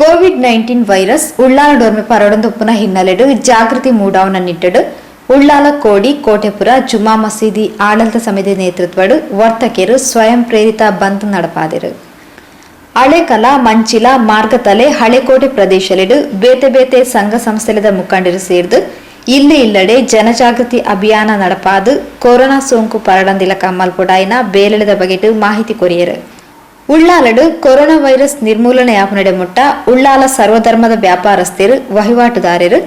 COVID-19 virus Ullal ಡೋರ್ಮೆ ಪರಡೊಂದೊಪ್ಪುನ ಹಿನ್ನೆಲೆಡು ಜಾಗೃತಿ ಮೂಡಾವನ ನಿಟ್ಟಡು ಉಳ್ಳಾಲ ಕೋಡಿ ಕೋಟೆಪುರ ಜುಮಾ ಮಸೀದಿ ಆಡಳಿತ ಸಮಿತಿ ನೇತೃತ್ವಡು ವರ್ತಕೆರು ಸ್ವಯಂ ಪ್ರೇರಿತ ಬಂದ್ ನಡಪಾದಿರು. ಹಳೆಕಲ ಮಂಚಿಲ ಮಾರ್ಗತಲೆ ಹಳೆಕೋಟೆ ಪ್ರದೇಶಲೆಡು ಬೇತೆ ಬೇತೆ ಸಂಘ ಸಂಸ್ಥೆದ ಮುಖಂಡರು ಸೇರಿದು ಇಲ್ಲಡೆ ಜನಜಾಗೃತಿ ಅಭಿಯಾನ ನಡಪಾದು ಕೊರೋನಾ ಸೋಂಕು ಪರಡಂದಿಲ ಕಮ್ಮಲ್ಪೊಡಾಯಿನ ಬೇಲೆಳೆದ ಬಗೆಟು ಮಾಹಿತಿ ಕೊರಿಯರು. ಉಳ್ಳಾಲಡು ಕೊರೋನಾ ವೈರಸ್ ನಿರ್ಮೂಲನೆ ಆಪನಡೆ ಮುಟ್ಟ ಉಳ್ಳಾಲ ಸರ್ವಧರ್ಮದ ವ್ಯಾಪಾರಸ್ಥರು ವಹಿವಾಟುದಾರರು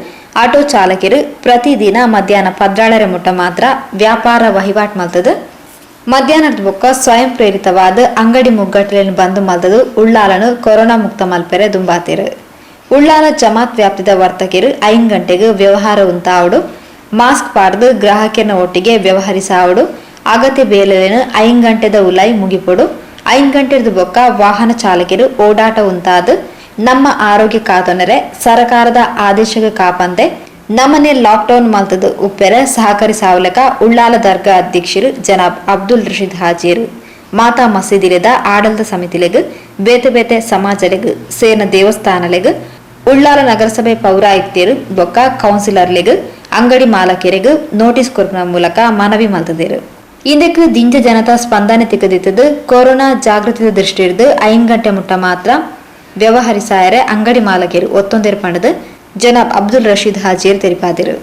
ಆಟೋ ಚಾಲಕರು ಪ್ರತಿದಿನ ಮಧ್ಯಾಹ್ನ 12 ಮುಟ್ಟ ಮಾತ್ರ ವ್ಯಾಪಾರ ವಹಿವಾಟು ಮಲ್ತದು. ಮಧ್ಯಾಹ್ನದ ಬೊಕ್ಕ ಸ್ವಯಂ ಪ್ರೇರಿತವಾದ ಅಂಗಡಿ ಮುಗ್ಗಟ್ಟಲೆಯನ್ನು ಬಂದು ಮಲ್ತದು ಉಳ್ಳಾಲನು ಕೊರೋನಾ ಮುಕ್ತ ಮಲ್ಪೆರೆ ದುಂಬಾತಿರು. ಉಳ್ಳಾಲ ಜಮಾತ್ ವ್ಯಾಪ್ತಿದ ವರ್ತಕರು 5 ಗಂಟೆಗೆ ವ್ಯವಹಾರ ಉಂತಾವಡು ಮಾಸ್ಕ್ ಪಾಡ್ದು ಗ್ರಾಹಕನ ಒಟ್ಟಿಗೆ ವ್ಯವಹರಿಸಾವಡು ಅಗತ್ಯ ಬೇಲೆಯನ್ನು 5 ಗಂಟೆದ ಉಲಾಯಿ ಮುಗಿಪೊಡು 5 ಗಂಟೆದ ಬೊಕ್ಕ ವಾಹನ ಚಾಲಕರು ಓಡಾಟ ಉಂತಾದು ನಮ್ಮ ಆರೋಗ್ಯ ಕಾತೊನರೆ ಸರ್ಕಾರದ ಆದೇಶಕ್ಕೆ ಕಾಪಂತೆ ನಮ್ಮನೆ ಲಾಕ್ಡೌನ್ ಮಲ್ತದು ಉಪ್ಪೆರೆ ಸಹಕರಿಸಾವಲಕ ಉಳ್ಳಾಲ ದರ್ಗಾ ಅಧ್ಯಕ್ಷರು ಜನಾಬ್ ಅಬ್ದುಲ್ ರಶೀದ್ ಹಾಜೀರು ಮಾತಾ ಮಸೀದಿಲೆದ ಆಡಳಿತ ಸಮಿತಿಲೆಗ್ ಬೇತೆ ಬೇತೆ ಸಮಾಜಲೆಗ್ ಸೇನ ದೇವಸ್ಥಾನಲೆಗ್ ಉಳ್ಳಾಲ ನಗರಸಭೆ ಪೌರಾಯುಕ್ತರು ಬೊಕ್ಕ ಕೌನ್ಸಿಲರ್ಲೆಗ್ ಅಂಗಡಿ ಮಾಲಕರೆಗ್ ನೋಟಿಸ್ ಕೊರ್ಪನ ಮೂಲಕ ಮನವಿ ಮಲ್ತದೇರು. ಇಂದಕ್ಕೆ ದಿಂಜ ಜನತಾ ಸ್ಪಂದನೆ ತಿಕ್ಕದಿತ್ತದು ಕೊರೋನಾ ಜಾಗೃತಿ ದೃಷ್ಟಿ ಹಿಡಿದು 5 ಗಂಟೆ ಮುಟ್ಟ ಮಾತ್ರ ವ್ಯವಹರಿಸಾಯರೆ ಅಂಗಡಿ ಮಾಲಕರು ಒತ್ತೊಂದೆರು ಪಂಡದು ಜನಾಬ್ ಅಬ್ದುಲ್ ರಶೀದ್ ಹಾಜೀರ್ ತೆರಿಪಾದಿರು.